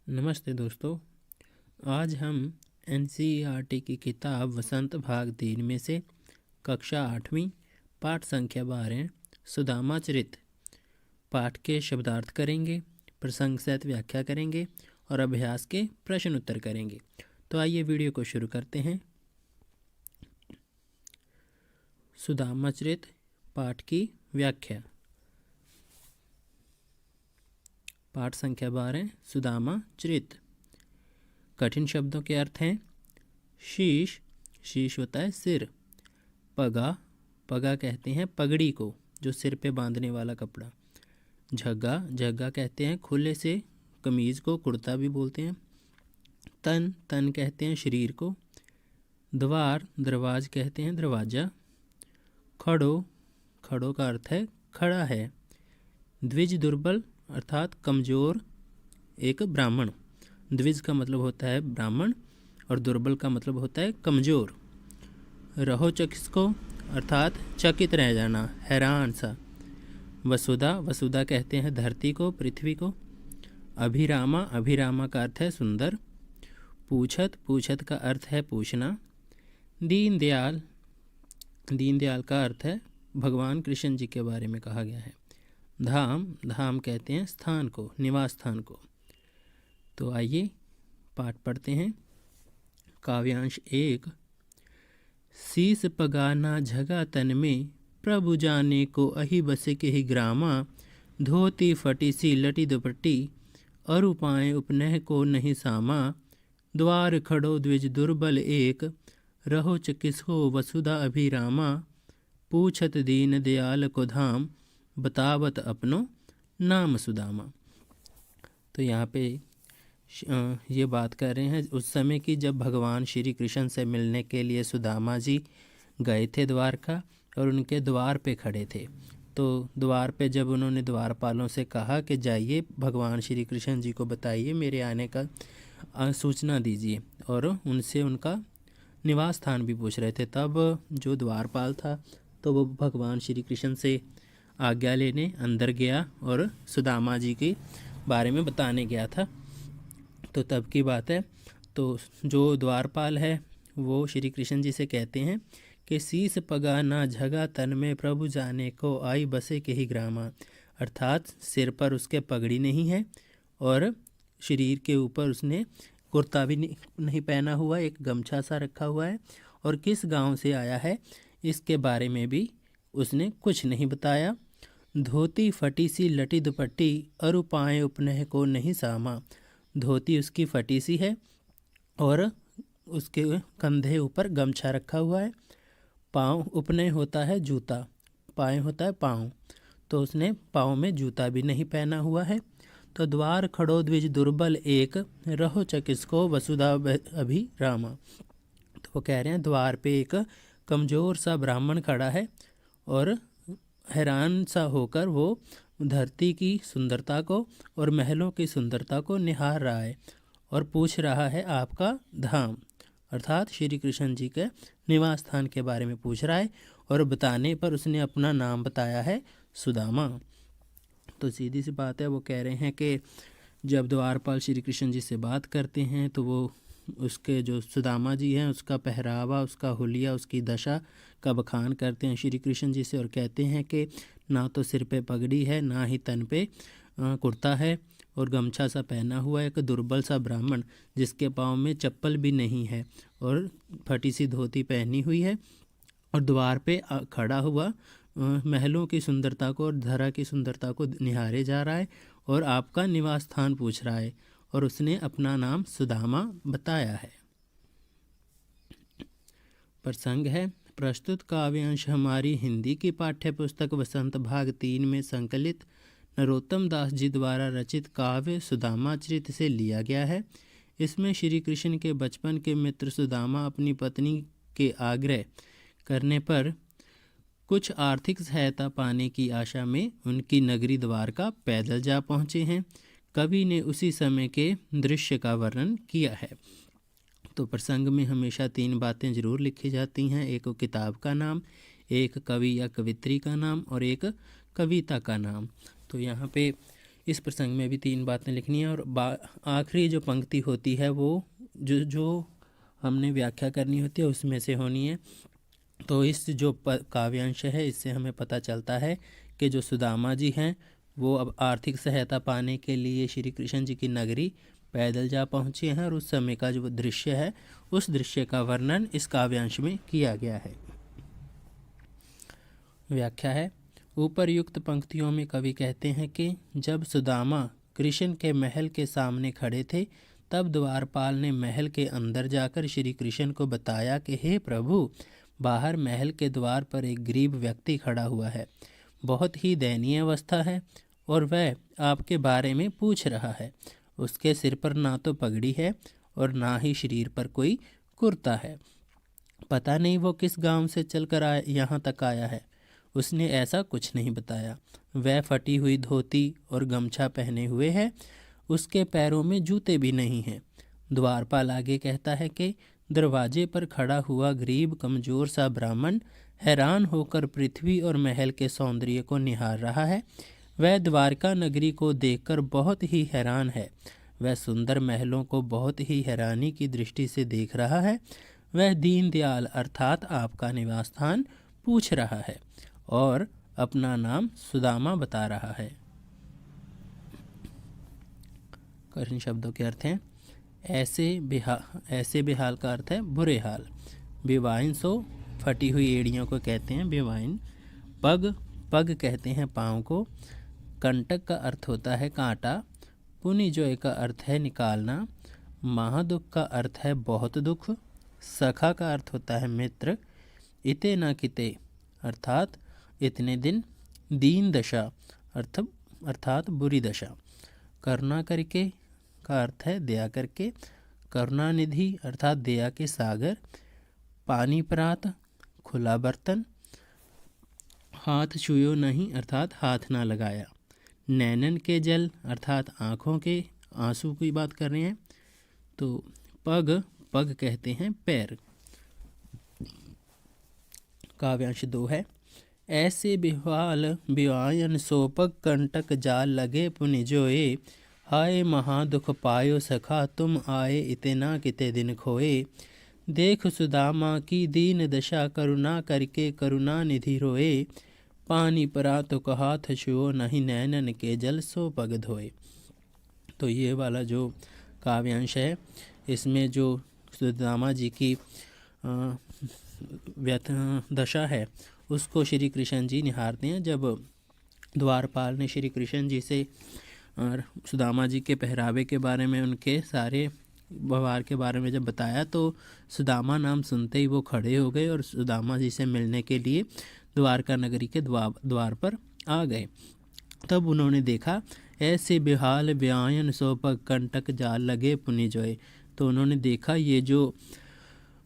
नमस्ते दोस्तों। आज हम एनसीईआरटी की किताब वसंत भाग 3 में से कक्षा 8वीं पाठ संख्या 12 सुदामा चरित पाठ के शब्दार्थ करेंगे, प्रसंग सहित व्याख्या करेंगे और अभ्यास के प्रश्न उत्तर करेंगे। तो आइए वीडियो को शुरू करते हैं। सुदामा चरित पाठ की व्याख्या। पाठ संख्या 12 सुदामा चरित। कठिन शब्दों के अर्थ हैं शीश, शीश होता है सिर। पगा, पगा कहते हैं पगड़ी को जो सिर पे बांधने वाला कपड़ा। झग्गा, झग्गा कहते हैं खुले से कमीज़ को, कुर्ता भी बोलते हैं। तन, तन कहते हैं शरीर को। द्वार, दरवाज कहते हैं दरवाज़ा। खड़ो, खड़ो का अर्थ है खड़ा है। द्विज दुर्बल अर्थात कमज़ोर एक ब्राह्मण। द्विज का मतलब होता है ब्राह्मण और दुर्बल का मतलब होता है कमज़ोर। रहो चकित अर्थात चकित रह जाना, हैरान सा। वसुधा, वसुधा कहते हैं धरती को, पृथ्वी को। अभिरामा, अभिरामा का अर्थ है सुंदर। पूछत, पूछत का अर्थ है पूछना। दीनदयाल, दीनदयाल का अर्थ है भगवान कृष्ण जी के बारे में कहा गया है। धाम, धाम कहते हैं स्थान को, निवास स्थान को। तो आइए पाठ पढ़ते हैं। काव्यांश 1। शीस पगाना झगा तन में, प्रभु जाने को अहि बसे के ही ग्रामा। धोती फटी सी लटी दुपट्टी, अरु पाए उपनह को नहीं सामा। द्वार खड़ो द्विज दुर्बल एक, रहो किसको वसुधा अभिरामा। पूछत दीन दयाल को धाम, बतावत अपनो नाम सुदामा। तो यहाँ पे ये बात कर रहे हैं उस समय की जब भगवान श्री कृष्ण से मिलने के लिए सुदामा जी गए थे द्वारका और उनके द्वार पे खड़े थे। तो द्वार पे जब उन्होंने द्वारपालों से कहा कि जाइए भगवान श्री कृष्ण जी को बताइए, मेरे आने का सूचना दीजिए, और उनसे उनका निवास स्थान भी पूछ रहे थे, तब जो द्वारपाल था तो वो भगवान श्री कृष्ण से आज्ञा लेने अंदर गया और सुदामा जी के बारे में बताने गया था। तो तब की बात है। तो जो द्वारपाल है वो श्री कृष्ण जी से कहते हैं कि शीस पगा ना झगा तन में, प्रभु जाने को आई बसे के ही ग्रामा। अर्थात सिर पर उसके पगड़ी नहीं है और शरीर के ऊपर उसने कुर्ता भी नहीं पहना हुआ, एक गमछा सा रखा हुआ है, और किस गांव से आया है इसके बारे में भी उसने कुछ नहीं बताया। धोती फटी सी लटी दुपट्टी, अरु पाए उपनह को नहीं सामा। धोती उसकी फटी सी है और उसके कंधे ऊपर गमछा रखा हुआ है। पाँव, उपनय होता है जूता, पाए होता है पाँव, तो उसने पाँव में जूता भी नहीं पहना हुआ है। तो द्वार खड़ो द्विज दुर्बल एक, रहो चकिसको वसुधा अभिरामा। तो वो कह रहे हैं द्वार पे एक कमज़ोर सा ब्राह्मण खड़ा है और हैरान सा होकर वो धरती की सुंदरता को और महलों की सुंदरता को निहार रहा है और पूछ रहा है आपका धाम अर्थात श्री कृष्ण जी के निवास स्थान के बारे में पूछ रहा है, और बताने पर उसने अपना नाम बताया है सुदामा। तो सीधी सी बात है, वो कह रहे हैं कि जब द्वारपाल श्री कृष्ण जी से बात करते हैं तो वो उसके जो सुदामा जी हैं उसका पहरावा, उसका हुलिया, उसकी दशा का बखान करते हैं श्री कृष्ण जी से और कहते हैं कि ना तो सिर पे पगड़ी है, ना ही तन पे कुर्ता है, और गमछा सा पहना हुआ है। एक दुर्बल सा ब्राह्मण जिसके पाँव में चप्पल भी नहीं है और फटी सी धोती पहनी हुई है, और द्वार पे खड़ा हुआ महलों की सुंदरता को और धरा की सुंदरता को निहारे जा रहा है और आपका निवास स्थान पूछ रहा है, और उसने अपना नाम सुदामा बताया है। प्रसंग है प्रस्तुत काव्यांश हमारी हिंदी की पाठ्य पुस्तक वसंत भाग 3 में संकलित नरोत्तम दास जी द्वारा रचित काव्य सुदामा चरित से लिया गया है। इसमें श्री कृष्ण के बचपन के मित्र सुदामा अपनी पत्नी के आग्रह करने पर कुछ आर्थिक सहायता पाने की आशा में उनकी नगरी द्वारका पैदल जा पहुँचे हैं। कवि ने उसी समय के दृश्य का वर्णन किया है। तो प्रसंग में हमेशा 3 बातें जरूर लिखी जाती हैं, एक किताब का नाम, एक कवि या कवित्री का नाम और एक कविता का नाम। तो यहाँ पे इस प्रसंग में भी 3 बातें लिखनी है और आखिरी जो पंक्ति होती है वो जो हमने व्याख्या करनी होती है उसमें से होनी है। तो इस जो काव्यांश है इससे हमें पता चलता है कि जो सुदामा जी हैं वो अब आर्थिक सहायता पाने के लिए श्री कृष्ण जी की नगरी पैदल जा पहुँचे हैं और उस समय का जो दृश्य है उस दृश्य का वर्णन इस काव्यांश में किया गया है। व्याख्या है, ऊपरयुक्त पंक्तियों में कवि कहते हैं कि जब सुदामा कृष्ण के महल के सामने खड़े थे तब द्वारपाल ने महल के अंदर जाकर श्री कृष्ण को बताया कि हे प्रभु, बाहर महल के द्वार पर एक गरीब व्यक्ति खड़ा हुआ है, बहुत ही दयनीय अवस्था है और वह आपके बारे में पूछ रहा है। उसके सिर पर ना तो पगड़ी है और ना ही शरीर पर कोई कुर्ता है। पता नहीं वो किस गांव से चलकर यहाँ तक आया है। उसने ऐसा कुछ नहीं बताया। वह फटी हुई धोती और गमछा पहने हुए है, उसके पैरों में जूते भी नहीं हैं। द्वारपाल आगे कहता है कि दरवाजे पर खड़ा हुआ गरीब कमजोर सा ब्राह्मण हैरान होकर पृथ्वी और महल के सौंदर्य को निहार रहा है। वह द्वारका नगरी को देखकर बहुत ही हैरान है। वह सुंदर महलों को बहुत ही हैरानी की दृष्टि से देख रहा है। वह दीनदयाल अर्थात आपका निवास स्थान पूछ रहा है और अपना नाम सुदामा बता रहा है। कठिन शब्दों के अर्थ हैं ऐसे बेहाल का अर्थ है बुरे हाल। बेवाइन सो फटी हुई एड़ियों को कहते हैं बेवाइन। पग कहते हैं पाँव को। कंटक का अर्थ होता है कांटा। पुनिजोय का अर्थ है निकालना। महादुख का अर्थ है बहुत दुख। सखा का अर्थ होता है मित्र। इते न किते अर्थात इतने दिन। दीन दशा अर्थात बुरी दशा। करुणा करके का अर्थ है दया करके। करुणानिधि अर्थात दया के सागर। पानी प्रात खुला बर्तन। हाथ छुयो नहीं अर्थात हाथ ना लगाया। नैनन के जल अर्थात आँखों के आंसू की बात कर रहे हैं। तो पग कहते हैं पैर। काव्यांश 2 है। ऐसे बिहाल बिवायन सोपग कंटक जाल लगे पुनिजोए। हाय महादुख पायो सखा तुम आए इतना किते दिन खोए। देख सुदामा की दीन दशा करुणा करके करुणा निधि रोए। पानी परा तो हाथ छुओ नहीं नैनन के जल सो पग धोए। तो ये वाला जो काव्यांश है इसमें जो सुदामा जी की दशा है उसको श्री कृष्ण जी निहारते हैं। जब द्वारपाल ने श्री कृष्ण जी से सुदामा जी के पहरावे के बारे में उनके सारे व्यवहार के बारे में जब बताया तो सुदामा नाम सुनते ही वो खड़े हो गए और सुदामा जी से मिलने के लिए द्वारका नगरी के द्वार पर आ गए। तब उन्होंने देखा ऐसे बेहाल ब्यायन सोपग कंटक जाल लगे पुनिजोय। तो उन्होंने देखा ये जो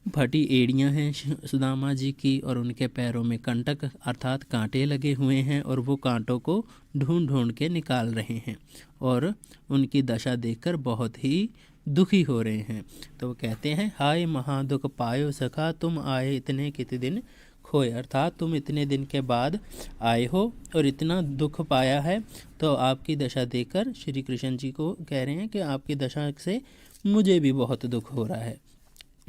फटी एड़ियाँ हैं सुदामा जी की और उनके पैरों में कंटक अर्थात कांटे लगे हुए हैं और वो कांटों को ढूंढ के निकाल रहे हैं और उनकी दशा देखकर बहुत ही दुखी हो रहे हैं। तो वो कहते हैं हाय महादुख पायो सखा तुम आए इतने कितने दिन खोए। अर्थात तुम इतने दिन के बाद आए हो और इतना दुख पाया है। तो आपकी दशा देखकर श्री कृष्ण जी को कह रहे हैं कि आपकी दशा से मुझे भी बहुत दुख हो रहा है।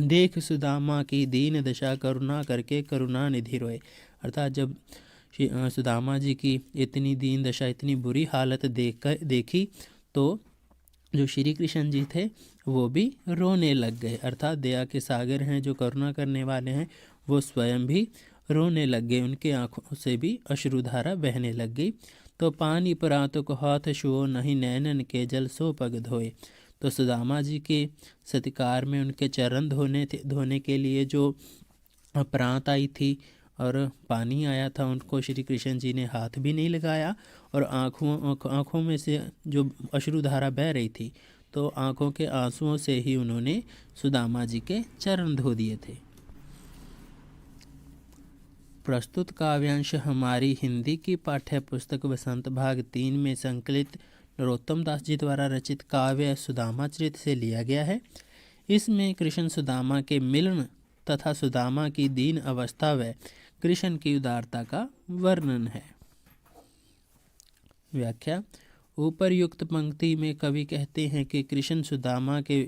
देख सुदामा की दीन दशा करुणा करके करुणा निधि रोए। अर्थात जब सुदामा जी की इतनी दीन दशा इतनी बुरी हालत देखी तो जो श्री कृष्ण जी थे वो भी रोने लग गए। अर्थात दया के सागर हैं जो करुणा करने वाले हैं वो स्वयं भी रोने लग गए। उनके आँखों से भी अश्रुधारा बहने लग गई। तो पानी परातों को हाथ छुओ नहीं नैनन के जल सो पग धोए। तो सुदामा जी के सत्कार में उनके चरण धोने के लिए जो प्रांत आई थी और पानी आया था उनको श्री कृष्ण जी ने हाथ भी नहीं लगाया और आँखों में से जो अश्रुधारा बह रही थी तो आँखों के आंसुओं से ही उन्होंने सुदामा जी के चरण धो दिए थे। प्रस्तुत काव्यांश हमारी हिंदी की पाठ्य पुस्तक वसंत भाग 3 में संकलित नरोत्तम दास जी द्वारा रचित काव्य सुदामा चरित से लिया गया है। इसमें कृष्ण सुदामा के मिलन तथा सुदामा की दीन अवस्था व कृष्ण की उदारता का वर्णन है। व्याख्या ऊपरयुक्त पंक्ति में कवि कहते हैं कि कृष्ण सुदामा के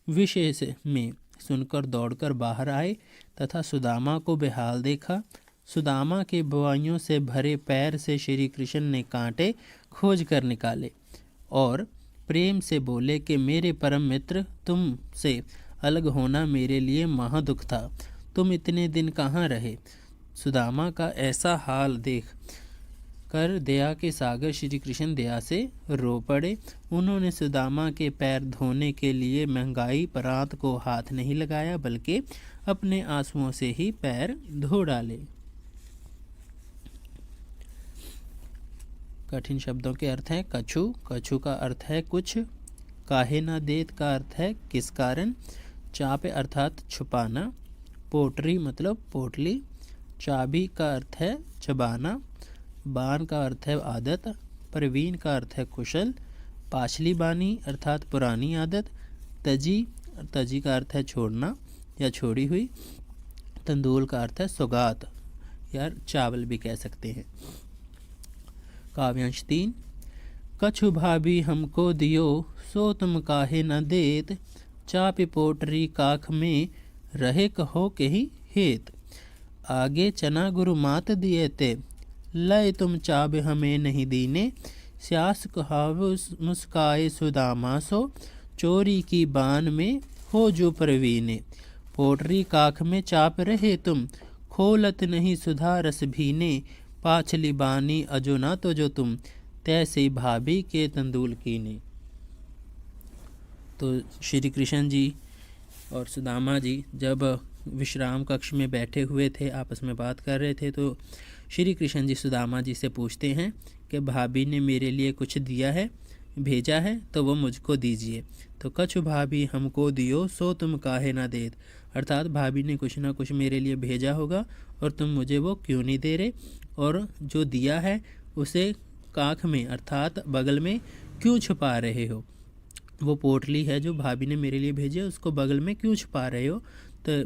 विशेष में सुनकर दौड़कर बाहर आए तथा सुदामा को बेहाल देखा। सुदामा के बुआइयों से भरे पैर से श्री कृष्ण ने कांटे खोज कर निकाले और प्रेम से बोले कि मेरे परम मित्र, तुमसे अलग होना मेरे लिए महादुख था। तुम इतने दिन कहाँ रहे? सुदामा का ऐसा हाल देख कर दया के सागर श्री कृष्ण दया से रो पड़े। उन्होंने सुदामा के पैर धोने के लिए महंगाई परात को हाथ नहीं लगाया, बल्कि अपने आंसुओं से ही पैर धो डाले। कठिन शब्दों के अर्थ हैं कछु, कछु का अर्थ है कुछ, काहे ना देत का अर्थ है किस कारण, चापे अर्थात छुपाना, पोटरी मतलब पोटली, चाबी का अर्थ है चबाना, बान का अर्थ है आदत, प्रवीण का अर्थ है कुशल, पाछली बानी अर्थात पुरानी आदत, तजी, तजी का अर्थ है छोड़ना या छोड़ी हुई, तंदूल का अर्थ है सौगात या चावल भी कह सकते हैं। काव्यांश 3। कछु भाभी हमको दियो सो तुम काहे न देत, चापी पोटरी काख में रहे कहो के ही हेत, आगे चना गुरु मात दिए ते, लय तुम चाब हमें नहीं दीने, स्यास कहाव मुस्काए सुदामा सो, चोरी की बान में हो जो प्रवीणे, पोटरी काख में चाप रहे तुम, खोलत नहीं सुधा रस भीने, पाछली बानी अजो ना तो जो तुम, तैसे भाभी के तंदूल कीने। तो श्री कृष्ण जी और सुदामा जी जब विश्राम कक्ष में बैठे हुए थे, आपस में बात कर रहे थे, तो श्री कृष्ण जी सुदामा जी से पूछते हैं कि भाभी ने मेरे लिए कुछ दिया है, भेजा है, तो वो मुझको दीजिए। तो कछु भाभी हमको दियो सो तुम काहे ना देत, अर्थात भाभी ने कुछ ना कुछ मेरे लिए भेजा होगा और तुम मुझे वो क्यों नहीं दे रहे, और जो दिया है उसे काख में अर्थात बगल में क्यों छुपा रहे हो। वो पोटली है जो भाभी ने मेरे लिए भेजी है, उसको बगल में क्यों छुपा रहे हो। तो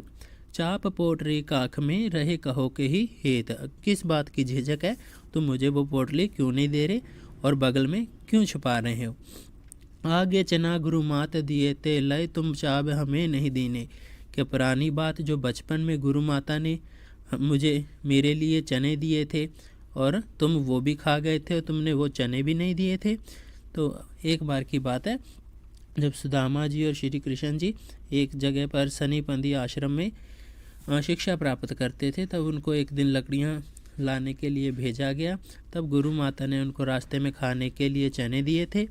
चाप पोटली काख में रहे कहो के ही हेत, किस बात की झिझक है, तुम मुझे वो पोटली क्यों नहीं दे रहे और बगल में क्यों छुपा रहे हो। आगे चना गुरु मात दिए ते, लय तुम चाब हमें नहीं दीने, कि पुरानी बात जो बचपन में गुरु माता ने मुझे मेरे लिए चने दिए थे और तुम वो भी खा गए थे और तुमने वो चने भी नहीं दिए थे। तो एक बार की बात है, जब सुदामा जी और श्री कृष्ण जी एक जगह पर सनीपंदी आश्रम में शिक्षा प्राप्त करते थे, तब उनको एक दिन लकड़ियाँ लाने के लिए भेजा गया। तब गुरु माता ने उनको रास्ते में खाने के लिए चने दिए थे,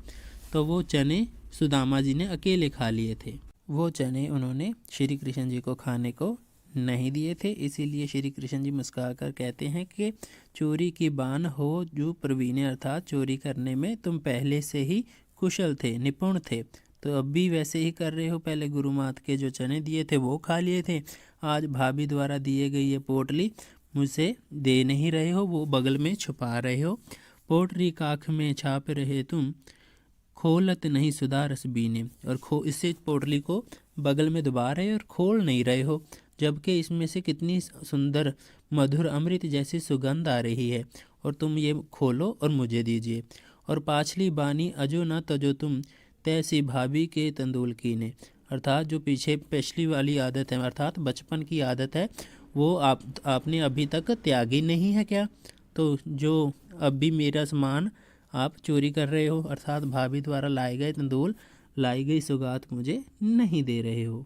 तो वो चने सुदामा जी ने अकेले खा लिए थे। वो चने उन्होंने श्री कृष्ण जी को खाने को नहीं दिए थे। इसीलिए श्री कृष्ण जी मुस्कुराकर कहते हैं कि चोरी की बान हो जो प्रवीण, अर्थात चोरी करने में तुम पहले से ही कुशल थे, निपुण थे, तो अब भी वैसे ही कर रहे हो। पहले गुरु माता के जो चने दिए थे वो खा लिए थे, आज भाभी द्वारा दिए गई ये पोटली मुझसे दे नहीं रहे हो, वो बगल में छुपा रहे हो। पोटली काख में छाप रहे तुम, खोलत नहीं सुधा रस बीने, और इससे पोटली को बगल में दबा रहे और खोल नहीं रहे हो, जबकि इसमें से कितनी सुंदर मधुर अमृत जैसी सुगंध आ रही है, और तुम ये खोलो और मुझे दीजिए। और पाछली बानी अजो न तजो तुम, तैसी भाभी के तंदूल कीने, अर्थात जो पीछे पिछली वाली आदत है, अर्थात बचपन की आदत है, वो आपने अभी तक त्यागी नहीं है क्या। तो जो अब भी मेरा सामान आप चोरी कर रहे हो, अर्थात भाभी द्वारा लाए गए तंदूल, लाई गई सौगात मुझे नहीं दे रहे हो।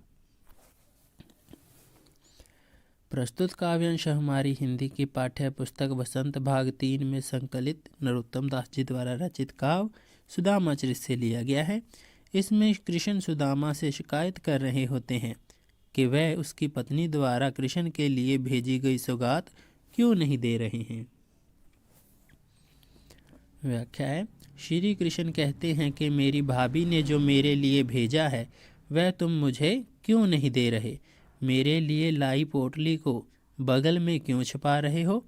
प्रस्तुत काव्यांश हमारी हिंदी की पाठ्य पुस्तक बसंत भाग 3 में संकलित नरोत्तम दास जी द्वारा रचित काव्य सुदामा चरित से लिया गया है। इसमें कृष्ण सुदामा से शिकायत कर रहे होते हैं कि वह उसकी पत्नी द्वारा कृष्ण के लिए भेजी गई सौगात क्यों नहीं दे रहे हैं। व्याख्या है, श्री कृष्ण कहते हैं कि मेरी भाभी ने जो मेरे लिए भेजा है वह तुम मुझे क्यों नहीं दे रहे, मेरे लिए लाई पोटली को बगल में क्यों छुपा रहे हो।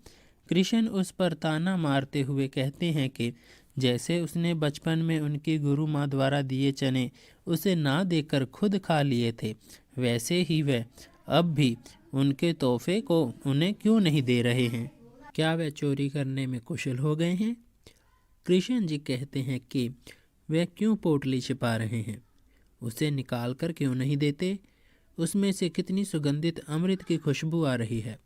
कृष्ण उस पर ताना मारते हुए कहते हैं कि जैसे उसने बचपन में उनकी गुरु माँ द्वारा दिए चने उसे ना देकर खुद खा लिए थे, वैसे ही वह अब भी उनके तोहफे को उन्हें क्यों नहीं दे रहे हैं। क्या वह चोरी करने में कुशल हो गए हैं। कृष्ण जी कहते हैं कि वे क्यों पोटली छिपा रहे हैं, उसे निकाल कर क्यों नहीं देते। उसमें से कितनी सुगंधित अमृत की खुशबू आ रही है।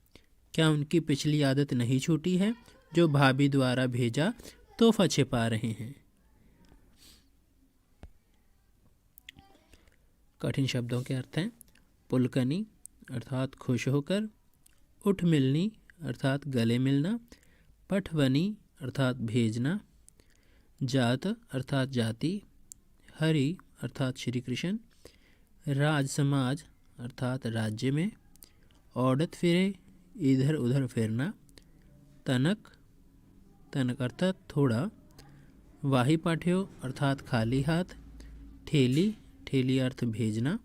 क्या उनकी पिछली आदत नहीं छूटी है जो भाभी द्वारा भेजा तोहफा छिपा रहे हैं। कठिन शब्दों के अर्थ हैं पुलकनी अर्थात खुश होकर, उठ मिलनी अर्थात गले मिलना, पठवनी अर्थात भेजना, जात अर्थात जाति, हरि अर्थात श्री कृष्ण, राज समाज अर्थात राज्य में, औडत फिरे इधर उधर फिरना, तनक तनक अर्थात थोड़ा, वाही पाठ्यो अर्थात खाली हाथ, ठेली ठेली अर्थ भेजना,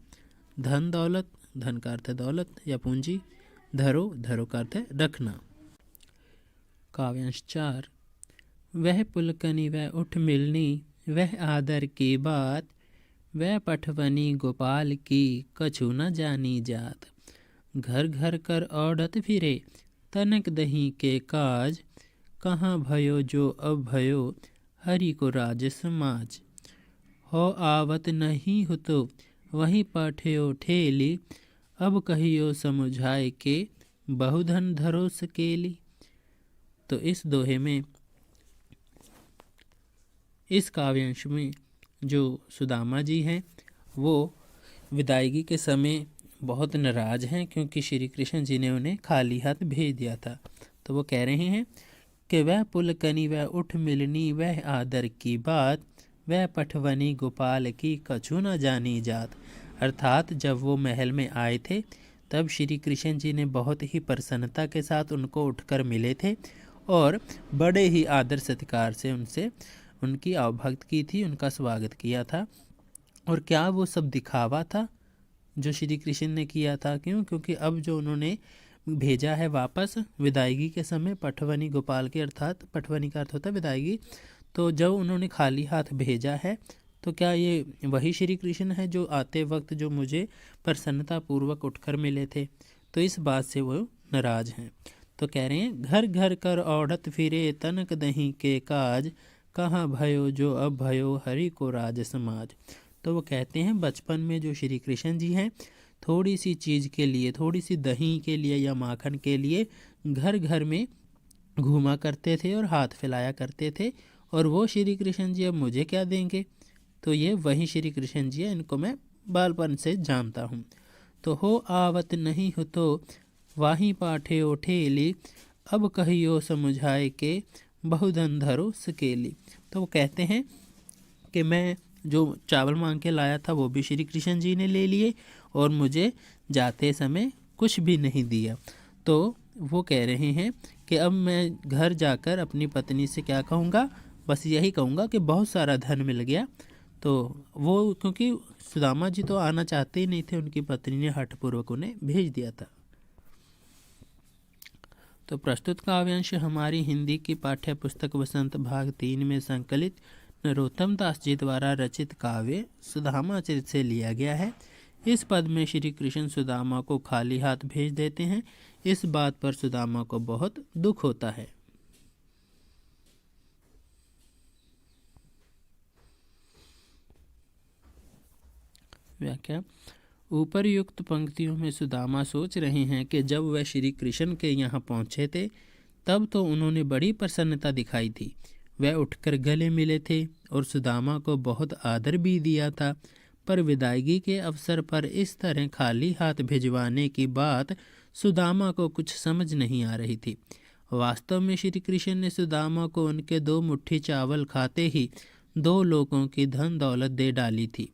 धन दौलत धन का अर्थ दौलत या पूंजी, धरो धरो का अर्थ रखना। काव्यांश 4। वह पुलकनी वह उठ मिलनी वह आदर की बात, वह पठवनी गोपाल की कछु न जानी जात। घर घर कर औडत फिरे तनक दही के काज, कहाँ भयो जो अब भयो हरि को राज समाज। हो आवत नहीं हो तो वहीं पाठ्यो ठेली, अब कहियो समुझाए के बहुधन धरो सकेली। तो इस दोहे में, इस काव्यांश में जो सुदामा जी हैं वो विदायगी के समय बहुत नाराज हैं क्योंकि श्री कृष्ण जी ने उन्हें खाली हाथ भेज दिया था। तो वो कह रहे हैं कि वह पुलकनी वह उठ मिलनी वह आदर की बात, वह पठवनी गोपाल की कछु न जानी जात। अर्थात जब वो महल में आए थे तब श्री कृष्ण जी ने बहुत ही प्रसन्नता के साथ उनको उठकर मिले थे और बड़े ही आदर सत्कार से उनसे उनकी आवभक्त की थी, उनका स्वागत किया था। और क्या वो सब दिखावा था जो श्री कृष्ण ने किया था? क्यों? क्योंकि अब जो उन्होंने भेजा है वापस विदायगी के समय पठवनी गोपाल के, अर्थात पठवनी का अर्थ होता है विदायगी, तो जब उन्होंने खाली हाथ भेजा है तो क्या ये वही श्री कृष्ण है जो आते वक्त जो मुझे प्रसन्नता पूर्वक उठकर मिले थे? तो इस बात से वो नाराज हैं। तो कह रहे हैं घर घर कर औडत फिरे तनक दही के काज, कहाँ भयो जो अब भयो हरि को राज समाज। तो वो कहते हैं बचपन में जो श्री कृष्ण जी हैं थोड़ी सी चीज़ के लिए, थोड़ी सी दही के लिए या माखन के लिए घर घर में घूमा करते थे और हाथ फैलाया करते थे, और वो श्री कृष्ण जी अब मुझे क्या देंगे? तो ये वही श्री कृष्ण जी है, इनको मैं बालपन से जानता हूँ। तो हो आवत नहीं हो तो वाही पाठे ओ ठेली, अब कहियो समुझाए के बहुधन धरो सकेली। तो वो कहते हैं कि मैं जो चावल मांग के लाया था वो भी श्री कृष्ण जी ने ले लिए और मुझे जाते समय कुछ भी नहीं दिया। तो वो कह रहे हैं कि अब मैं घर जाकर अपनी पत्नी से क्या कहूँगा? बस यही कहूँगा कि बहुत सारा धन मिल गया। तो वो क्योंकि सुदामा जी तो आना चाहते ही नहीं थे, उनकी पत्नी ने हठपूर्वक उन्हें भेज दिया था। तो प्रस्तुत काव्यांश हमारी हिंदी की पाठ्य पुस्तक वसंत भाग 3 में संकलित नरोत्तम दास जी द्वारा रचित काव्य सुदामा चरित से लिया गया है। इस पद में श्री कृष्ण सुदामा को खाली हाथ भेज देते हैं। इस बात पर सुदामा को बहुत दुख होता है। व्याख्या। ऊपरयुक्त पंक्तियों में सुदामा सोच रहे हैं कि जब वह श्री कृष्ण के यहाँ पहुँचे थे तब तो उन्होंने बड़ी प्रसन्नता दिखाई थी, वह उठकर गले मिले थे और सुदामा को बहुत आदर भी दिया था, पर विदायगी के अवसर पर इस तरह खाली हाथ भिजवाने की बात सुदामा को कुछ समझ नहीं आ रही थी। वास्तव में श्री कृष्ण ने सुदामा को उनके 2 मुट्ठी चावल खाते ही 2 लोगों की धन दौलत दे डाली थी,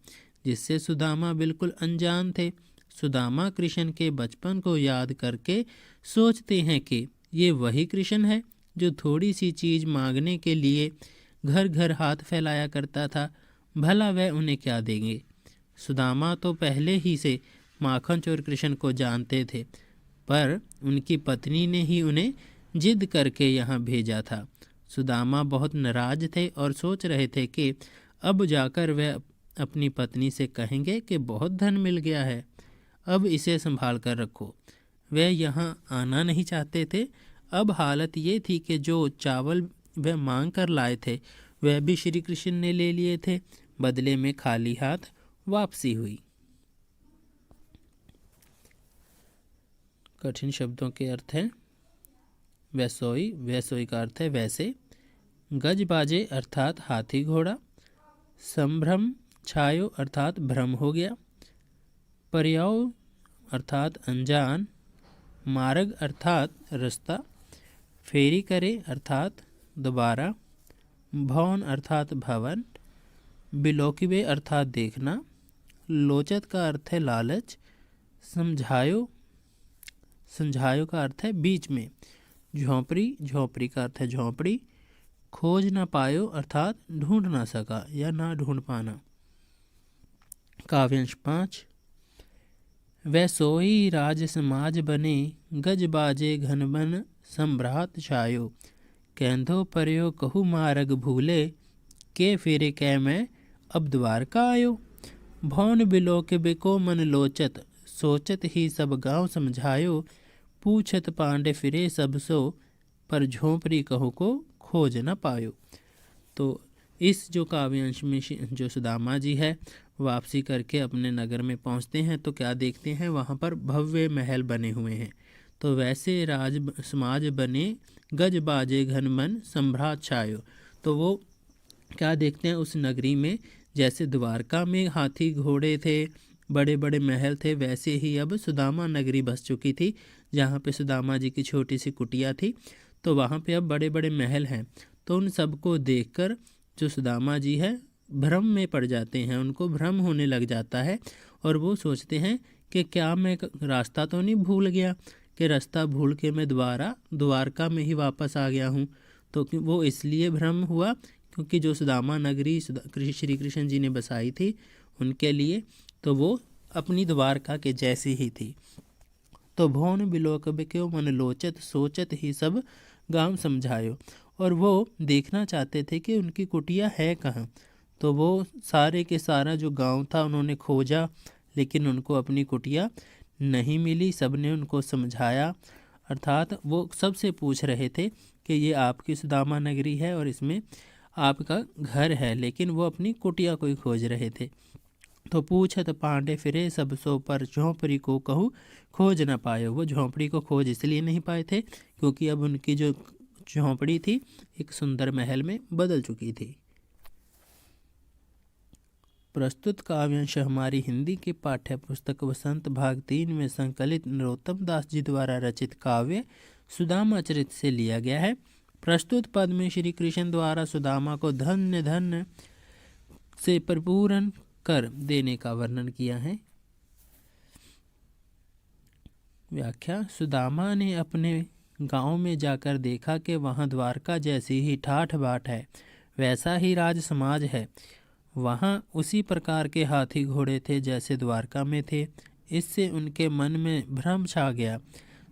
जिससे सुदामा बिल्कुल अनजान थे। सुदामा कृष्ण के बचपन को याद करके सोचते हैं कि ये वही कृष्ण है जो थोड़ी सी चीज़ मांगने के लिए घर घर हाथ फैलाया करता था। भला वह उन्हें क्या देंगे? सुदामा तो पहले ही से माखन चोर कृष्ण को जानते थे, पर उनकी पत्नी ने ही उन्हें जिद करके यहाँ भेजा था। सुदामा बहुत नाराज थे और सोच रहे थे कि अब जाकर वह अपनी पत्नी से कहेंगे कि बहुत धन मिल गया है, अब इसे संभाल कर रखो। वह यहाँ आना नहीं चाहते थे। अब हालत ये थी कि जो चावल वह मांग कर लाए थे वह भी श्री कृष्ण ने ले लिए थे। बदले में खाली हाथ वापसी हुई। कठिन शब्दों के अर्थ हैं वैसोई, वैसोई का अर्थ है वैसे। गजबाजे अर्थात हाथी घोड़ा। संभ्रम छायो अर्थात भ्रम हो गया। पर्याय अर्थात अनजान। मार्ग अर्थात रास्ता। फेरी करे अर्थात दोबारा। भवन अर्थात भवन। बिलोकिबे अर्थात देखना। लोचत का अर्थ है लालच। समझायो, समझायो का अर्थ है बीच में। झोंपड़ी, झोंपड़ी का अर्थ है झोंपड़ी। खोज ना पायो अर्थात ढूंढ ना सका या ना ढूंढ पाना। काव्यांश 5। वह सोई राज समाज बने, गज बाजे घनबन सम्भ्रात छायो। कैंधो पर्यो कहु मार्ग भूले, के फिरे कै मैं अब द्वारका आयो। भौन बिलो के बिको मन लोचत, सोचत ही सब गांव समझायो। पूछत पांडे फिरे सब सो, पर झोंपड़ी कहु को खोज न पायो। तो इस जो काव्यांश में जो सुदामा जी है वापसी करके अपने नगर में पहुंचते हैं तो क्या देखते हैं, वहाँ पर भव्य महल बने हुए हैं। तो वैसे राज समाज बने, गज बाजे घन मन सम्भ्रात छायो। तो वो क्या देखते हैं उस नगरी में, जैसे द्वारका में हाथी घोड़े थे, बड़े बड़े महल थे, वैसे ही अब सुदामा नगरी बस चुकी थी। जहाँ पे सुदामा जी की छोटी सी कुटिया थी, तो वहाँ पे अब बड़े बड़े महल हैं। तो उन सबको देखकर जो सुदामा जी है भ्रम में पड़ जाते हैं, उनको भ्रम होने लग जाता है और वो सोचते हैं कि क्या मैं रास्ता तो नहीं भूल गया, कि रास्ता भूल के मैं द्वारका में ही वापस आ गया हूँ। तो वो इसलिए भ्रम हुआ क्योंकि जो सुदामा नगरी श्री कृष्ण जी ने बसाई थी उनके लिए, तो वो अपनी द्वारका के जैसी ही थी। तो भौन बिलोक बिक्यो मन लोचत, सोचत ही सब गांव समझायो। और वो देखना चाहते थे कि उनकी कुटिया है कहाँ। तो वो सारे के सारा जो गांव था उन्होंने खोजा, लेकिन उनको अपनी कुटिया नहीं मिली। सब ने उनको समझाया, अर्थात वो सबसे पूछ रहे थे कि ये आपकी सुदामा नगरी है और इसमें आपका घर है, लेकिन वो अपनी कुटिया को ही खोज रहे थे। तो पूछत पांडे फिरे सब सो, पर झोंपड़ी को कहूँ खोज न पायो। वो झोंपड़ी को खोज इसलिए नहीं पाए थे क्योंकि अब उनकी जो झोंपड़ी थी एक सुंदर महल में बदल चुकी थी। प्रस्तुत काव्यांश हमारी हिंदी की पाठ्य पुस्तक वसंत भाग 3 में संकलित नरोत्तम दास जी द्वारा रचित काव्य सुदामा चरित से लिया गया है। प्रस्तुत पद में श्री कृष्ण द्वारा सुदामा को धन्य धन्य से परिपूर्ण कर देने का वर्णन किया है। व्याख्या। सुदामा ने अपने गांव में जाकर देखा कि वहां द्वारका जैसी ही ठाठ बाट है, वैसा ही राज समाज है। वहां उसी प्रकार के हाथी घोड़े थे जैसे द्वारका में थे। इससे उनके मन में भ्रम छा गया।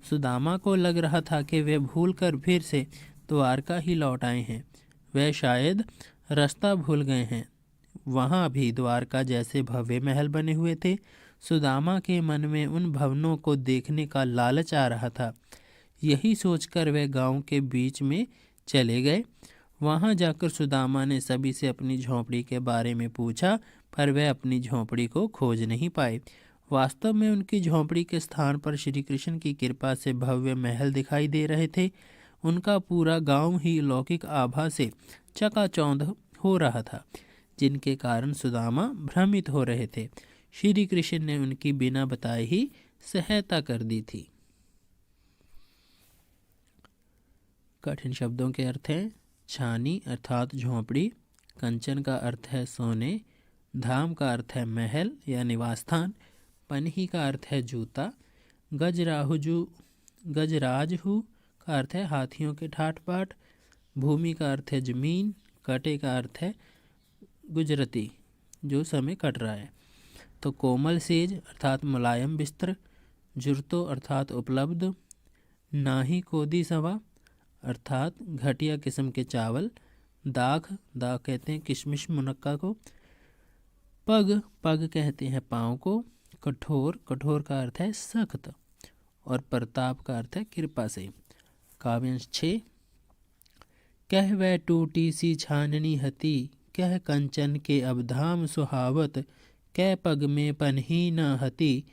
सुदामा को लग रहा था कि वे भूलकर फिर से द्वारका ही लौट आए हैं। वे शायद रास्ता भूल गए हैं। वहाँ भी द्वारका जैसे भव्य महल बने हुए थे। सुदामा के मन में उन भवनों को देखने का लालच आ रहा था। यही सोचकर वे गांव के बीच में चले गए। वहां जाकर सुदामा ने सभी से अपनी झोंपड़ी के बारे में पूछा, पर वे अपनी झोंपड़ी को खोज नहीं पाए। वास्तव में उनकी झोंपड़ी के स्थान पर श्री कृष्ण की कृपा से भव्य महल दिखाई दे रहे थे। उनका पूरा गांव ही लौकिक आभा से चकाचौंध हो रहा था, जिनके कारण सुदामा भ्रमित हो रहे थे। श्री कृष्ण ने उनकी बिना बताए ही सहायता कर दी थी। कठिन शब्दों के अर्थ हैं छानी अर्थात झोंपड़ी, कंचन का अर्थ है सोने, धाम का अर्थ है महल या निवास स्थान, पनही का अर्थ है जूता, गजराजहू का अर्थ है हाथियों के ठाठ बाट, भूमि का अर्थ है जमीन, कटे का अर्थ है गुजरती जो समय कट रहा है। तो कोमल सेज अर्थात मुलायम बिस्तर, जुरतो अर्थात उपलब्ध, नाही कोदी सवा अर्थात घटिया किस्म के चावल, दाख कहते हैं किशमिश मुनक्का को, पग कहते हैं पाँव को, कठोर का अर्थ है सख्त और प्रताप का अर्थ है कृपा से। काव्यांश 6। कह वह टूटी सी छाननी हती, कह कंचन के अब धाम सुहावत, कह पग में पनही न हती,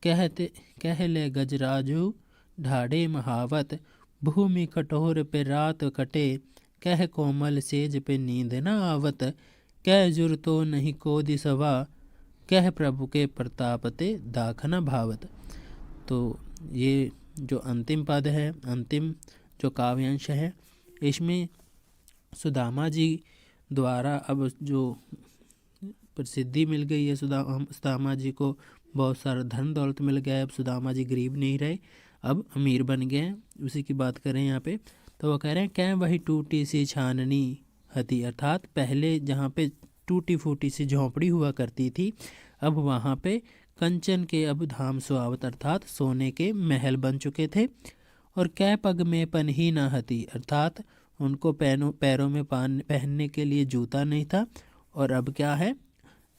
कह ले गजराजू ढाढ़े महावत, भूमि कठोर पे रात कटे, कह कोमल सेज पे नींद न आवत, कह जुर तो नहीं को दिसवा, कह प्रभु के प्रताप ते दाख न भावत। तो ये जो अंतिम पद है, अंतिम जो काव्यांश है, इसमें सुदामा जी द्वारा अब जो प्रसिद्धि मिल गई है, सुदामा जी को बहुत सारा धन दौलत मिल गया। अब सुदामा जी गरीब नहीं रहे, अब अमीर बन गए हैं। उसी की बात करें यहाँ पे, तो वो कह रहे हैं क्या वही टूटी सी छाननी हती, अर्थात पहले जहाँ पे टूटी फूटी सी झोंपड़ी हुआ करती थी, अब वहाँ पे कंचन के अब धाम सुहावत, अर्थात सोने के महल बन चुके थे। और कै पग में पनही ना हती, अर्थात उनको पैरों में पहनने के लिए जूता नहीं था। और अब क्या है,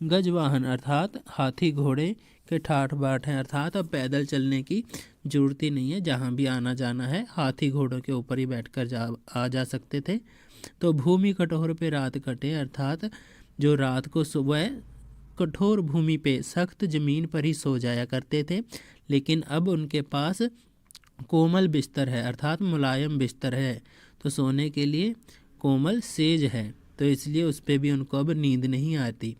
गजवाहन अर्थात हाथी घोड़े के ठाठ बाट हैं, अर्थात अब पैदल चलने की जरूरत ही नहीं है, जहाँ भी आना जाना है हाथी घोड़ों के ऊपर ही बैठकर आ जा सकते थे। तो भूमि कठोर पे रात कटे, अर्थात जो रात को सुबह कठोर भूमि पे सख्त ज़मीन पर ही सो जाया करते थे, लेकिन अब उनके पास कोमल बिस्तर है, अर्थात मुलायम बिस्तर है, तो सोने के लिए कोमल सेज है, तो इसलिए उस पर भी उनको अब नींद नहीं आती।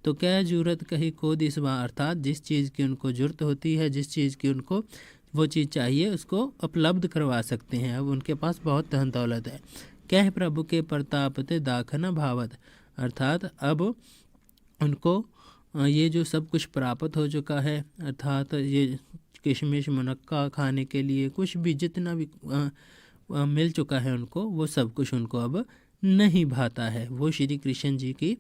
तो क्या जरूरत कही को दिसवा, अर्थात जिस चीज़ की उनको ज़रूरत होती है, जिस चीज़ की उनको वो चीज़ चाहिए, उसको उपलब्ध करवा सकते हैं। अब उनके पास बहुत धन दौलत है। कह प्रभु के प्रताप ते दाख न भावत, अर्थात अब उनको ये जो सब कुछ प्राप्त हो चुका है, अर्थात ये किशमिश मुनक्का खाने के लिए कुछ भी जितना भी मिल चुका है उनको, वो सब कुछ उनको अब नहीं भाता है। वो श्री कृष्ण जी की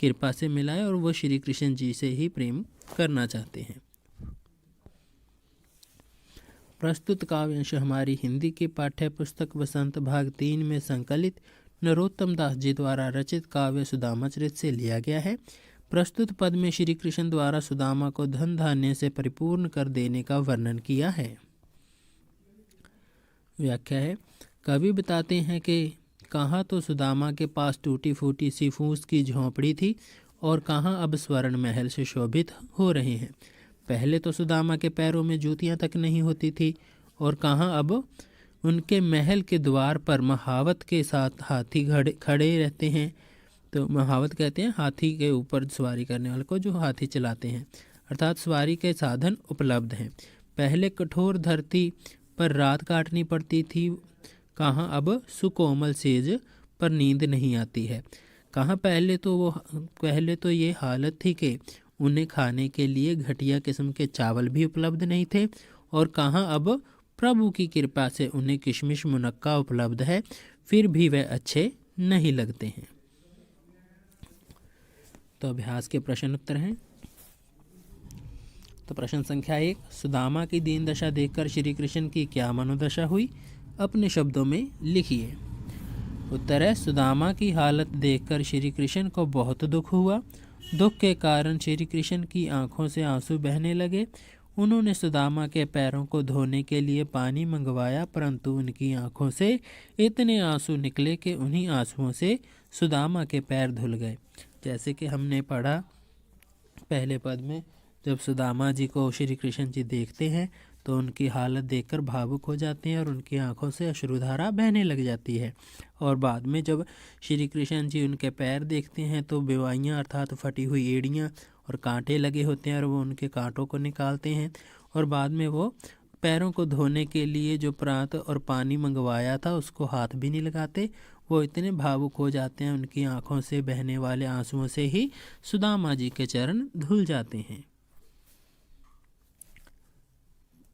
कृपा से मिला है और वो श्री कृष्ण जी से ही प्रेम करना चाहते हैं। प्रस्तुत काव्यांश हमारी हिंदी की पाठ्य पुस्तक वसंत भाग 3 में संकलित नरोत्तम दास जी द्वारा रचित काव्य सुदामा चरित से लिया गया है। प्रस्तुत पद में श्री कृष्ण द्वारा सुदामा को धन धान्य से परिपूर्ण कर देने का वर्णन किया है। व्याख्या है, कवि बताते हैं कि कहाँ तो सुदामा के पास टूटी फूटी सी फूस की झोंपड़ी थी और कहाँ अब स्वर्ण महल से शोभित हो रहे हैं। पहले तो सुदामा के पैरों में जूतियाँ तक नहीं होती थी और कहाँ अब उनके महल के द्वार पर महावत के साथ हाथी खड़े रहते हैं। तो महावत कहते हैं हाथी के ऊपर सवारी करने वाले को, जो हाथी चलाते हैं, अर्थात सवारी के साधन उपलब्ध हैं। पहले कठोर धरती पर रात काटनी पड़ती थी, कहाँ अब सुकोमल सेज पर नींद नहीं आती है। कहाँ पहले तो ये हालत थी कि उन्हें खाने के लिए घटिया किस्म के चावल भी उपलब्ध नहीं थे, और कहाँ अब प्रभु की कृपा से उन्हें किशमिश मुनक्का उपलब्ध है, फिर भी वह अच्छे नहीं लगते हैं। तो अभ्यास के प्रश्न उत्तर हैं। तो प्रश्न संख्या 1, सुदामा की दीन दशा देखकर श्री कृष्ण की क्या मनोदशा हुई, अपने शब्दों में लिखिए। उत्तर है, सुदामा की हालत देखकर श्री कृष्ण को बहुत दुख हुआ। दुख के कारण श्री कृष्ण की आंखों से आंसू बहने लगे। उन्होंने सुदामा के पैरों को धोने के लिए पानी मंगवाया, परंतु उनकी आंखों से इतने आंसू निकले कि उन्हीं आंसुओं से सुदामा के पैर धुल गए। जैसे कि हमने पढ़ा पहले पद में, जब सुदामा जी को श्री कृष्ण जी देखते हैं तो उनकी हालत देखकर भावुक हो जाते हैं और उनकी आंखों से अश्रुधारा बहने लग जाती है। और बाद में जब श्री कृष्ण जी उनके पैर देखते हैं तो बेवाइयाँ अर्थात फटी हुई एड़ियाँ और कांटे लगे होते हैं और वो उनके कांटों को निकालते हैं। और बाद में वो पैरों को धोने के लिए जो प्रात और पानी मंगवाया था उसको हाथ भी नहीं लगाते। वो इतने भावुक हो जाते हैं, उनकी आंखों से बहने वाले आंसुओं से ही सुदामा जी के चरण धुल जाते हैं।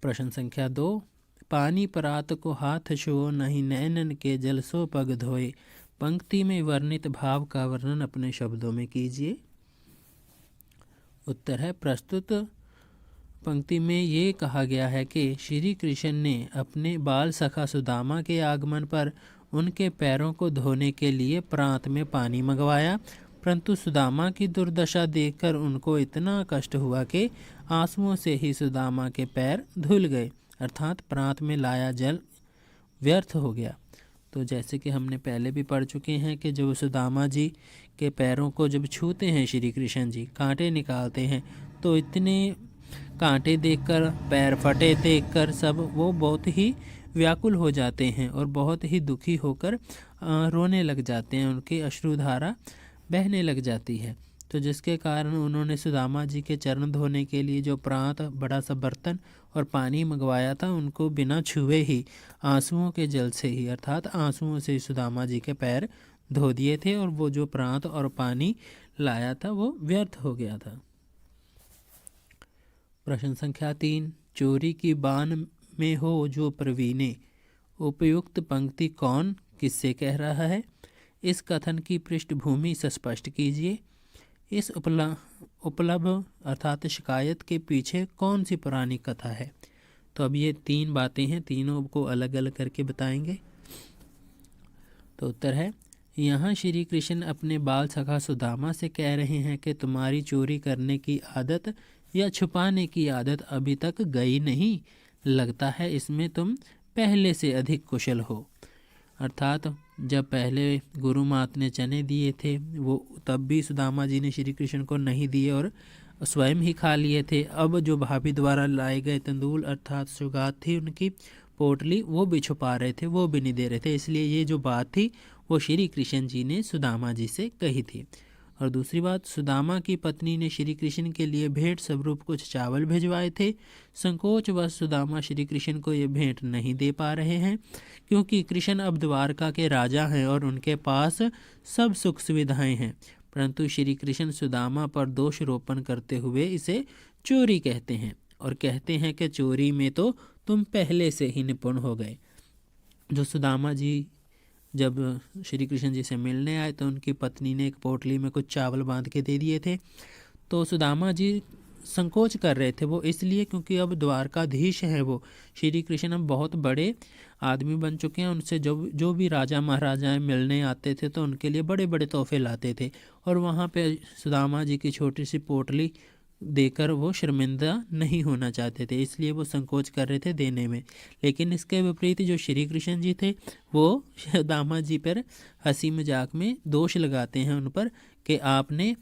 प्रश्न संख्या 2, पानी परात को हाथ छुओ नहीं नैनन के जल सो पग धोए। पंक्ति में वर्णित भाव का वर्णन अपने शब्दों में कीजिए। उत्तर है, प्रस्तुत पंक्ति में ये कहा गया है कि श्री कृष्ण ने अपने बाल सखा सुदामा के आगमन पर उनके पैरों को धोने के लिए प्रांत में पानी मंगवाया, परंतु सुदामा की दुर्दशा देखकर उनको इतना कष्ट हुआ कि आंसुओं से ही सुदामा के पैर धुल गए, अर्थात प्रांत में लाया जल व्यर्थ हो गया। तो जैसे कि हमने पहले भी पढ़ चुके हैं कि जब सुदामा जी के पैरों को जब छूते हैं श्री कृष्ण जी, कांटे निकालते हैं, तो इतने कांटे देखकर, पैर फटे देखकर सब वो बहुत ही व्याकुल हो जाते हैं और बहुत ही दुखी होकर रोने लग जाते हैं, उनकी अश्रुधारा बहने लग जाती है। तो जिसके कारण उन्होंने सुदामा जी के चरण धोने के लिए जो प्रांत, बड़ा सा बर्तन और पानी मंगवाया था, उनको बिना छुए ही, आंसुओं के जल से ही, अर्थात आंसुओं से सुदामा जी के पैर धो दिए थे और वो जो प्रांत और पानी लाया था वो व्यर्थ हो गया था। प्रश्न संख्या 3, चोरी की बान में हो जो प्रवीणे, उपयुक्त पंक्ति कौन किससे कह रहा है? इस कथन की पृष्ठभूमि स्पष्ट कीजिए। इस उपलब्ध अर्थात शिकायत के पीछे कौन सी पुरानी कथा है? तो अब ये 3 बातें हैं, तीनों को अलग अलग करके बताएंगे। तो उत्तर है, यहाँ श्री कृष्ण अपने बाल सखा सुदामा से कह रहे हैं कि तुम्हारी चोरी करने की आदत या छुपाने की आदत अभी तक गई नहीं, लगता है इसमें तुम पहले से अधिक कुशल हो। अर्थात जब पहले गुरु मात ने चने दिए थे, वो तब भी सुदामा जी ने श्री कृष्ण को नहीं दिए और स्वयं ही खा लिए थे। अब जो भाभी द्वारा लाए गए तंदूल अर्थात सौगात थी, उनकी पोटली, वो भी छुपा रहे थे, वो भी नहीं दे रहे थे। इसलिए ये जो बात थी वो श्री कृष्ण जी ने सुदामा जी से कही थी। और दूसरी बात, सुदामा की पत्नी ने श्री कृष्ण के लिए भेंट स्वरूप कुछ चावल भिजवाए थे। संकोचवश सुदामा श्री कृष्ण को ये भेंट नहीं दे पा रहे हैं, क्योंकि कृष्ण अब द्वारका के राजा हैं और उनके पास सब सुख सुविधाएं हैं। परंतु श्री कृष्ण सुदामा पर दोष रोपण करते हुए इसे चोरी कहते हैं और कहते हैं कि चोरी में तो तुम पहले से ही निपुण हो गए। जो सुदामा जी जब श्री कृष्ण जी से मिलने आए तो उनकी पत्नी ने एक पोटली में कुछ चावल बांध के दे दिए थे। तो सुदामा जी संकोच कर रहे थे, वो इसलिए क्योंकि अब द्वारकाधीश हैं वो। श्री कृष्ण अब बहुत बड़े आदमी बन चुके हैं, उनसे जो भी राजा महाराजाएं मिलने आते थे तो उनके लिए बड़े बड़े तोहफे लाते थे, और वहाँ पे सुदामा जी की छोटी सी पोटली देकर वो शर्मिंदा नहीं होना चाहते थे, इसलिए वो संकोच कर रहे थे देने में। लेकिन इसके विपरीत जो श्री कृष्ण जी थे वो सुदामा जी पर हंसी मजाक में दोष लगाते हैं उन पर कि आपने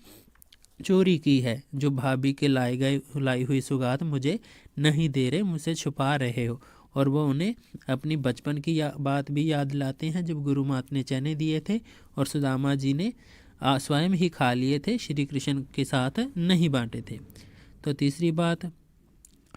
चोरी की है, जो भाभी के लाई हुई सौगात मुझे नहीं दे रहे, मुझसे छुपा रहे हो। और वो उन्हें अपनी बचपन की बात भी याद लाते हैं जब गुरु मात ने चने दिए थे और सुदामा जी ने स्वयं ही खा लिए थे, श्री कृष्ण के साथ नहीं बांटे थे। तो तीसरी बात,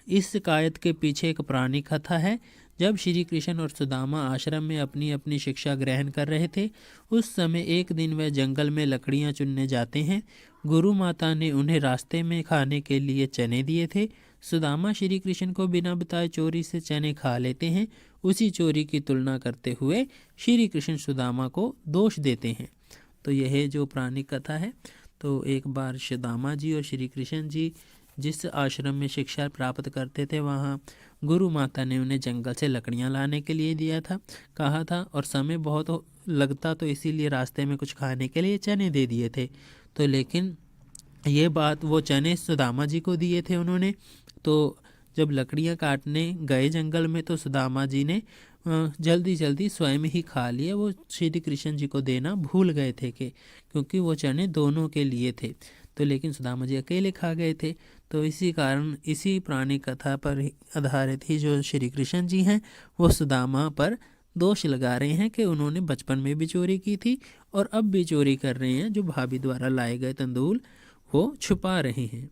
इस शिकायत के पीछे एक पुरानी कथा है। जब श्री कृष्ण और सुदामा आश्रम में अपनी अपनी शिक्षा ग्रहण कर रहे थे, उस समय एक दिन वह जंगल में लकड़ियां चुनने जाते हैं। गुरु माता ने उन्हें रास्ते में खाने के लिए चने दिए थे। सुदामा श्री कृष्ण को बिना बताए चोरी से चने खा लेते हैं। उसी चोरी की तुलना करते हुए श्री कृष्ण सुदामा को दोष देते हैं। तो यह जो पुरानी कथा है, तो एक बार सुदामा जी और श्री कृष्ण जी जिस आश्रम में शिक्षा प्राप्त करते थे, वहाँ गुरु माता ने उन्हें जंगल से लकड़ियाँ लाने के लिए कहा था और समय बहुत लगता, तो इसीलिए रास्ते में कुछ खाने के लिए चने दे दिए थे। तो लेकिन ये बात, वो चने सुदामा जी को दिए थे उन्होंने। तो जब लकड़ियाँ काटने गए जंगल में तो सुदामा जी ने जल्दी जल्दी स्वयं ही खा लिए। वो श्री कृष्ण जी को देना भूल गए थे क्योंकि वो चने दोनों के लिए थे। तो लेकिन सुदामा जी अकेले खा गए थे। तो इसी कारण इसी पुरानी कथा पर आधारित ही जो श्री कृष्ण जी हैं वो सुदामा पर दोष लगा रहे हैं कि उन्होंने बचपन में भी चोरी की थी और अब भी चोरी कर रहे हैं। जो भाभी द्वारा लाए गए तंदूल वो छुपा रहे हैं।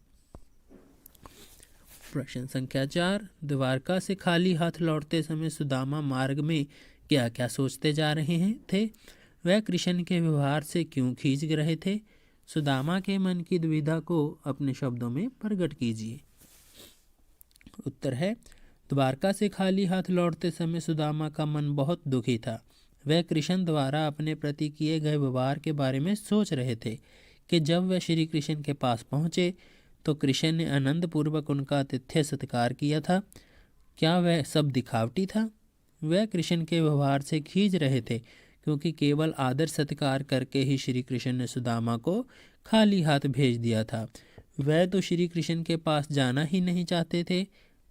प्रश्न संख्या 4, द्वारका से खाली हाथ लौटते समय सुदामा मार्ग में क्या क्या सोचते जा रहे थे? वह कृष्ण के व्यवहार से क्यों खींच रहे थे? सुदामा के मन की दुविधा को अपने शब्दों में प्रकट कीजिए। उत्तर है, द्वारका से खाली हाथ लौटते समय सुदामा का मन बहुत दुखी था। वह कृष्ण द्वारा अपने प्रति किए गए व्यवहार के बारे में सोच रहे थे कि जब वह श्री कृष्ण के पास पहुँचे तो कृष्ण ने आनंद पूर्वक उनका आतिथ्य सत्कार किया था। क्या वह सब दिखावटी था? वह कृष्ण के व्यवहार से खींच रहे थे क्योंकि केवल आदर सत्कार करके ही श्री कृष्ण ने सुदामा को खाली हाथ भेज दिया था। वह तो श्री कृष्ण के पास जाना ही नहीं चाहते थे,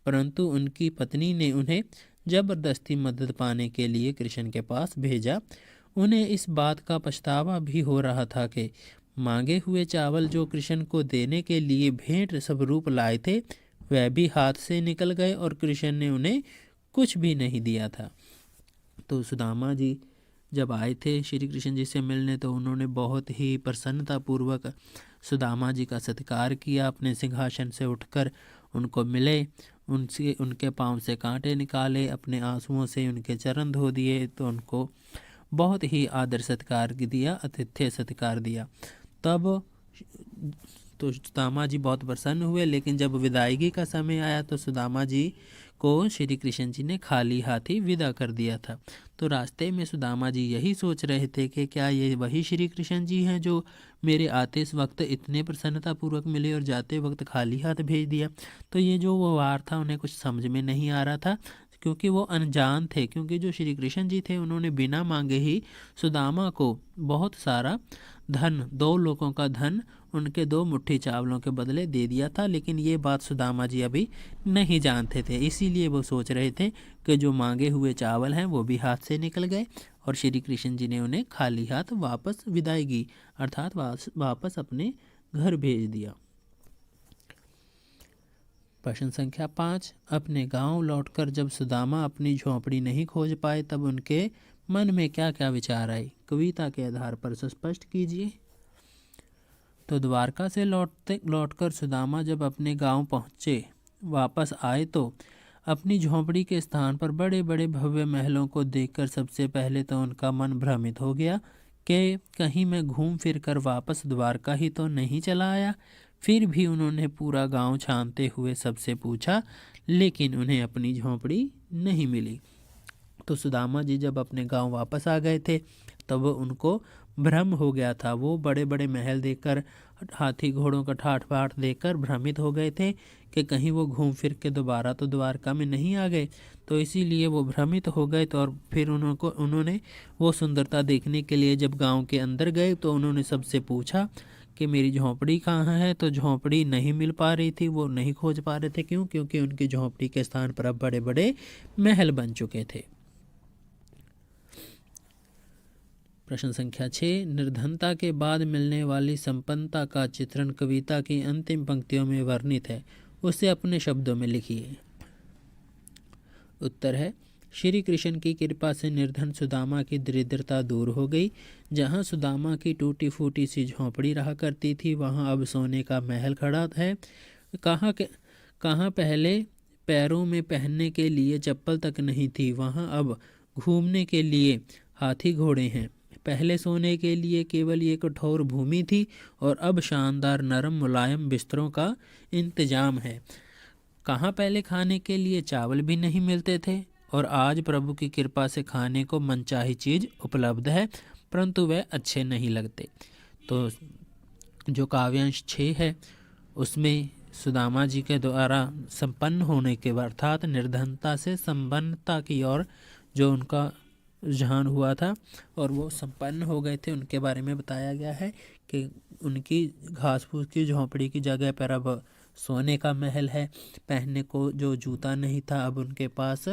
परंतु उनकी पत्नी ने उन्हें जबरदस्ती मदद पाने के लिए कृष्ण के पास भेजा। उन्हें इस बात का पछतावा भी हो रहा था कि मांगे हुए चावल जो कृष्ण को देने के लिए भेंट स्वरूप लाए थे वह भी हाथ से निकल गए और कृष्ण ने उन्हें कुछ भी नहीं दिया था। तो सुदामा जी जब आए थे श्री कृष्ण जी से मिलने तो उन्होंने बहुत ही प्रसन्नतापूर्वक सुदामा जी का सत्कार किया। अपने सिंहासन से उठकर उनको मिले, उनके पाँव से कांटे निकाले, अपने आंसुओं से उनके चरण धो दिए। तो उनको बहुत ही आदर सत्कार दिया, आतिथ्य सत्कार दिया। तब तो सुदामा जी बहुत प्रसन्न हुए। लेकिन जब विदायगी का समय आया तो सुदामा जी को श्री कृष्ण जी ने खाली हाथी विदा कर दिया था। तो रास्ते में सुदामा जी यही सोच रहे थे कि क्या ये वही श्री कृष्ण जी हैं जो मेरे आते इस वक्त इतने प्रसन्नतापूर्वक मिले और जाते वक्त खाली हाथ भेज दिया। तो ये जो वो वार था उन्हें कुछ समझ में नहीं आ रहा था, क्योंकि वो अनजान थे। क्योंकि जो श्री कृष्ण जी थे उन्होंने बिना मांगे ही सुदामा को बहुत सारा धन, 2 लोगों का धन उनके 2 मुट्ठी चावलों के बदले दे दिया था। लेकिन ये बात सुदामा जी अभी नहीं जानते थे, इसीलिए वो सोच रहे थे कि जो मांगे हुए चावल हैं वो भी हाथ से निकल गए और श्री कृष्ण जी ने उन्हें खाली हाथ वापस विदायगी अर्थात वापस अपने घर भेज दिया। प्रश्न संख्या 5। अपने गांव लौटकर जब सुदामा अपनी झोंपड़ी नहीं खोज पाए तब उनके मन में क्या क्या विचार आए, कविता के आधार पर स्पष्ट कीजिए। तो द्वारका से लौटकर सुदामा जब अपने गांव पहुंचे वापस आए तो अपनी झोंपड़ी के स्थान पर बड़े बड़े भव्य महलों को देखकर सबसे पहले तो उनका मन भ्रमित हो गया कि कहीं मैं घूम फिर कर वापस द्वारका ही तो नहीं चला आया। फिर भी उन्होंने पूरा गांव छानते हुए सबसे पूछा, लेकिन उन्हें अपनी झोंपड़ी नहीं मिली। तो सुदामा जी जब अपने गांव वापस आ गए थे तब उनको भ्रम हो गया था। वो बड़े बड़े महल देखकर, हाथी घोड़ों का ठाठ बाट देखकर भ्रमित हो गए थे कि कहीं वो घूम फिर के दोबारा तो द्वारका में नहीं आ गए। तो इसीलिए वो भ्रमित हो गए। तो और फिर उन्होंने वो सुंदरता देखने के लिए जब गांव के अंदर गए तो उन्होंने सबसे पूछा कि मेरी झोंपड़ी कहाँ है। तो झोंपड़ी नहीं मिल पा रही थी, वो नहीं खोज पा रहे थे। क्यों? क्योंकि उनकी झोंपड़ी के स्थान पर अब बड़े बड़े महल बन चुके थे। प्रश्न संख्या 6। निर्धनता के बाद मिलने वाली संपन्नता का चित्रण कविता की अंतिम पंक्तियों में वर्णित है, उसे अपने शब्दों में लिखिए। उत्तर है, श्री कृष्ण की कृपा से निर्धन सुदामा की दरिद्रता दूर हो गई। जहाँ सुदामा की टूटी फूटी सी झोंपड़ी रहा करती थी वहाँ अब सोने का महल खड़ा है। कहाँ पहले पैरों में पहनने के लिए चप्पल तक नहीं थी, वहाँ अब घूमने के लिए हाथी घोड़े हैं। पहले सोने के लिए केवल ये कठोर भूमि थी और अब शानदार नरम मुलायम बिस्तरों का इंतजाम है। कहाँ पहले खाने के लिए चावल भी नहीं मिलते थे और आज प्रभु की कृपा से खाने को मनचाही चीज़ उपलब्ध है, परंतु वह अच्छे नहीं लगते। तो जो काव्यांश 6 है उसमें सुदामा जी के द्वारा संपन्न होने के अर्थात निर्धनता से संपन्नता की ओर जो उनका रुझान हुआ था और वो संपन्न हो गए थे उनके बारे में बताया गया है कि उनकी घास फूस की झोंपड़ी की जगह पर अब सोने का महल है। पहनने को जो जूता नहीं था अब उनके पास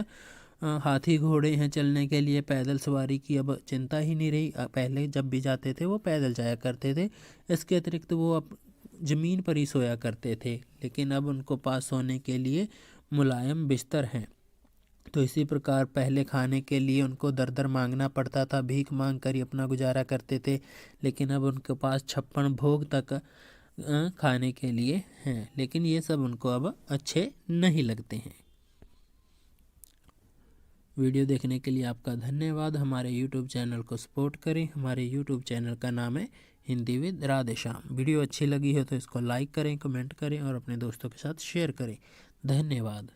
हाथी घोड़े हैं चलने के लिए। पैदल सवारी की अब चिंता ही नहीं रही। पहले जब भी जाते थे वो पैदल जाया करते थे। इसके अतिरिक्त वो अब ज़मीन पर ही सोया करते थे, लेकिन अब उनको पास सोने के लिए मुलायम बिस्तर हैं। तो इसी प्रकार पहले खाने के लिए उनको दर दर मांगना पड़ता था, भीख मांग कर ही अपना गुजारा करते थे। लेकिन अब उनके पास 56 भोग तक खाने के लिए हैं, लेकिन ये सब उनको अब अच्छे नहीं लगते हैं। वीडियो देखने के लिए आपका धन्यवाद। हमारे YouTube चैनल को सपोर्ट करें। हमारे YouTube चैनल का नाम है हिंदी विद राधेश्याम। वीडियो अच्छी लगी हो तो इसको लाइक करें, कमेंट करें और अपने दोस्तों के साथ शेयर करें। धन्यवाद।